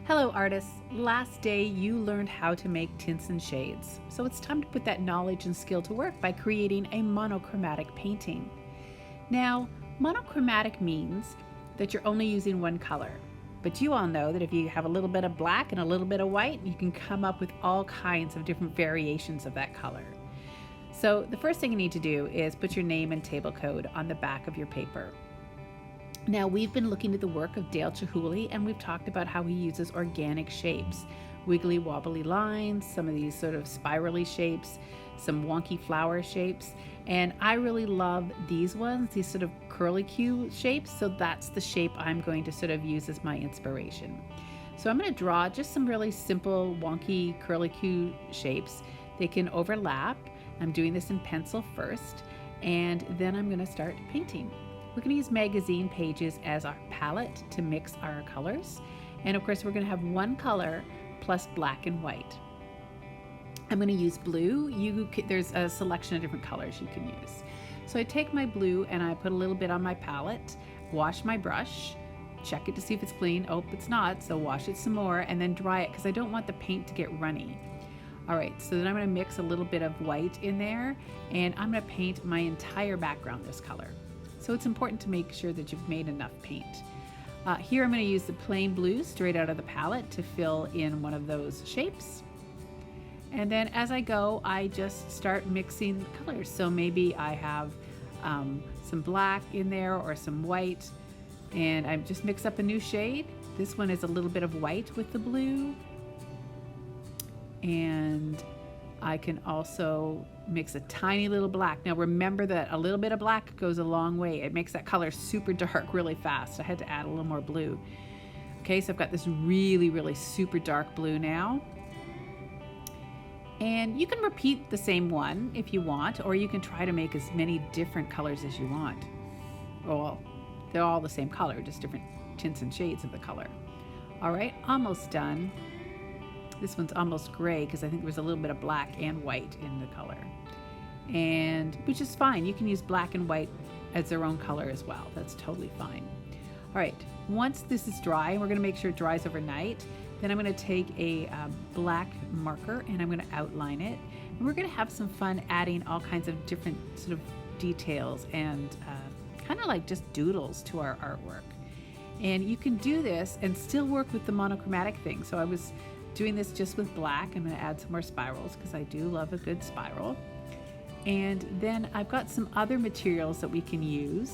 Hello artists, last day you learned how to make tints and shades. So it's time to put that knowledge and skill to work by creating a monochromatic painting. Now, monochromatic means that you're only using one color. But you all know that if you have a little bit of black and a little bit of white, you can come up with all kinds of different variations of that color. So the first thing you need to do is put your name and table code on the back of your paper. Now, we've been looking at the work of Dale Chihuly, and we've talked about how he uses organic shapes, wiggly wobbly lines, some of these sort of spirally shapes, some wonky flower shapes, and I really love these ones, these sort of curlicue shapes, so that's the shape I'm going to sort of use as my inspiration. So I'm going to draw just some really simple wonky curlicue shapes. They can overlap. I'm doing this in pencil first, and then I'm going to start painting. We're going to use magazine pages as our palette to mix our colors. And of course, we're going to have one color plus black and white. I'm going to use blue. There's a selection of different colors you can use. So I take my blue and I put a little bit on my palette, wash my brush, check it to see if it's clean. Oh, it's not, so wash it some more and then dry it because I don't want the paint to get runny. All right, so then I'm going to mix a little bit of white in there and I'm going to paint my entire background this color. So it's important to make sure that you've made enough paint. Here I'm going to use the plain blue straight out of the palette to fill in one of those shapes. And then as I go, I just start mixing the colors. So maybe I have some black in there or some white, and I just mix up a new shade. This one is a little bit of white with the blue. And I can also mix a tiny little black. Now remember that a little bit of black goes a long way. It makes that color super dark really fast. I had to add a little more blue. Okay, so I've got this really, really super dark blue now. And you can repeat the same one if you want, or you can try to make as many different colors as you want. Well, they're all the same color, just different tints and shades of the color. All right, almost done. This one's almost gray because I think there was a little bit of black and white in the color. And which is fine. You can use black and white as their own color as well. That's totally fine. All right, once this is dry, we're gonna make sure it dries overnight. Then I'm gonna take a black marker and I'm gonna outline it. And we're gonna have some fun adding all kinds of different sort of details and kind of like just doodles to our artwork. And you can do this and still work with the monochromatic thing. So I was doing this just with black. I'm going to add some more spirals because I do love a good spiral. And then I've got some other materials that we can use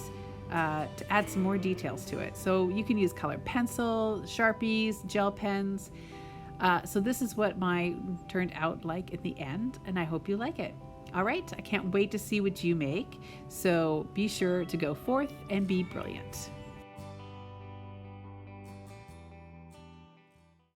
to add some more details to it. So you can use colored pencil, Sharpies, gel pens. So this is what mine turned out like at the end, and I hope you like it. All right, I can't wait to see what you make. So be sure to go forth and be brilliant.